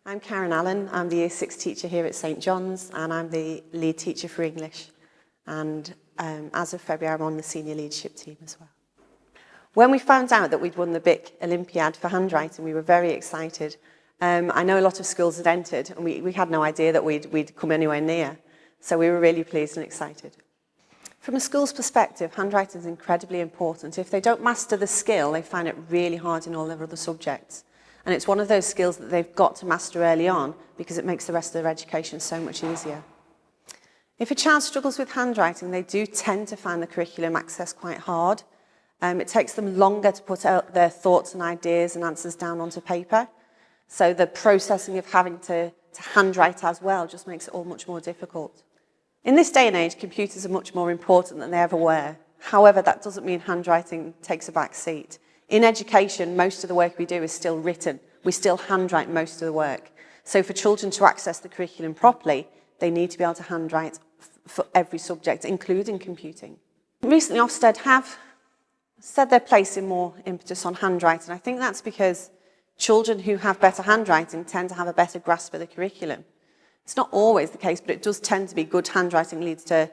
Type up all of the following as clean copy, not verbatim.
I'm Karen Allen. I'm the Year 6 teacher here at St John's, and I'm the lead teacher for English. And as of February, I'm on the senior leadership team as well. When we found out that we'd won the BiC Olympiad for handwriting, we were very excited. I know a lot of schools had entered, and we had no idea that we'd come anywhere near. So we were really pleased and excited. From a school's perspective, handwriting is incredibly important. If they don't master the skill, they find it really hard in all their other subjects. And it's one of those skills that they've got to master early on because it makes the rest of their education so much easier. If a child struggles with handwriting, they do tend to find the curriculum access quite hard. It takes them longer to put out their thoughts and ideas and answers down onto paper. So the processing of having to handwrite as well just makes it all much more difficult. In this day and age, computers are much more important than they ever were. However, that doesn't mean handwriting takes a back seat. In education, most of the work we do is still written. We still handwrite most of the work. So for children to access the curriculum properly, they need to be able to handwrite for every subject, including computing. Recently, Ofsted have said they're placing more impetus on handwriting. I think that's because children who have better handwriting tend to have a better grasp of the curriculum. It's not always the case, but it does tend to be good handwriting leads to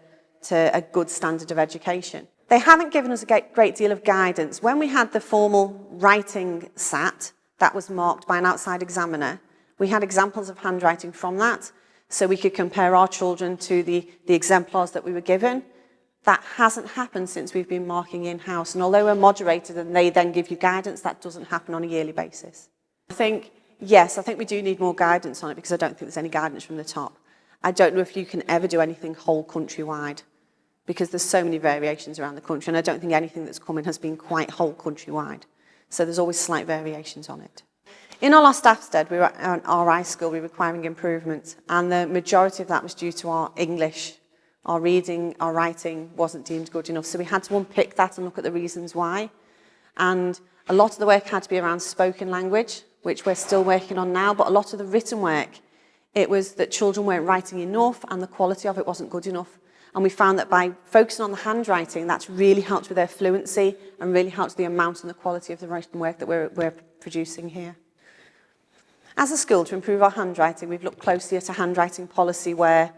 a good standard of education. They haven't given us a great deal of guidance. When we had the formal writing SAT, that was marked by an outside examiner, we had examples of handwriting from that, so we could compare our children to the exemplars that we were given. That hasn't happened since we've been marking in-house, and although we're moderated and they then give you guidance, that doesn't happen on a yearly basis. I think we do need more guidance on it because I don't think there's any guidance from the top. I don't know if you can ever do anything whole countrywide, because there's so many variations around the country, and I don't think anything that's coming has been quite whole countrywide. So there's always slight variations on it. In all our Ofsted, we were at our RI school, we were requiring improvement, and the majority of that was due to our English. Our reading, our writing wasn't deemed good enough, so we had to unpick that and look at the reasons why. And a lot of the work had to be around spoken language, which we're still working on now, but a lot of the written work, it was that children weren't writing enough and the quality of it wasn't good enough. And we found that by focusing on the handwriting, that's really helped with their fluency and really helped the amount and the quality of the written work that we're producing here. As a school, to improve our handwriting, we've looked closely at a handwriting policy where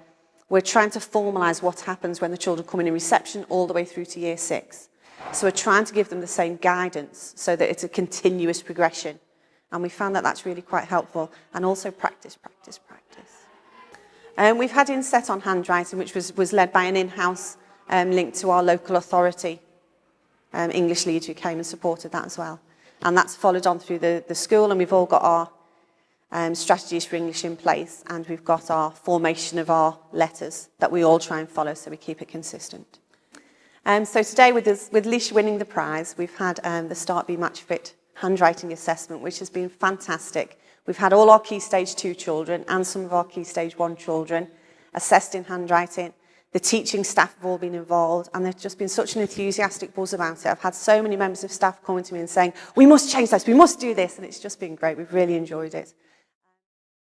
we're trying to formalise what happens when the children come in reception all the way through to Year 6. So we're trying to give them the same guidance so that it's a continuous progression. And we found that that's really quite helpful. And also practice. We've had inset on handwriting, which was led by an in-house linked to our local authority, English lead, who came and supported that as well. And that's followed on through the school, and we've all got our strategies for English in place, and we've got our formation of our letters that we all try and follow so we keep it consistent. So today, with Leisha winning the prize, we've had the BiC Match Fit Handwriting Assessment, which has been fantastic. We've had all our Key Stage 2 children and some of our Key Stage 1 children assessed in handwriting. The teaching staff have all been involved, and there's just been such an enthusiastic buzz about it. I've had so many members of staff coming to me and saying, we must change this, we must do this, and it's just been great. We've really enjoyed it.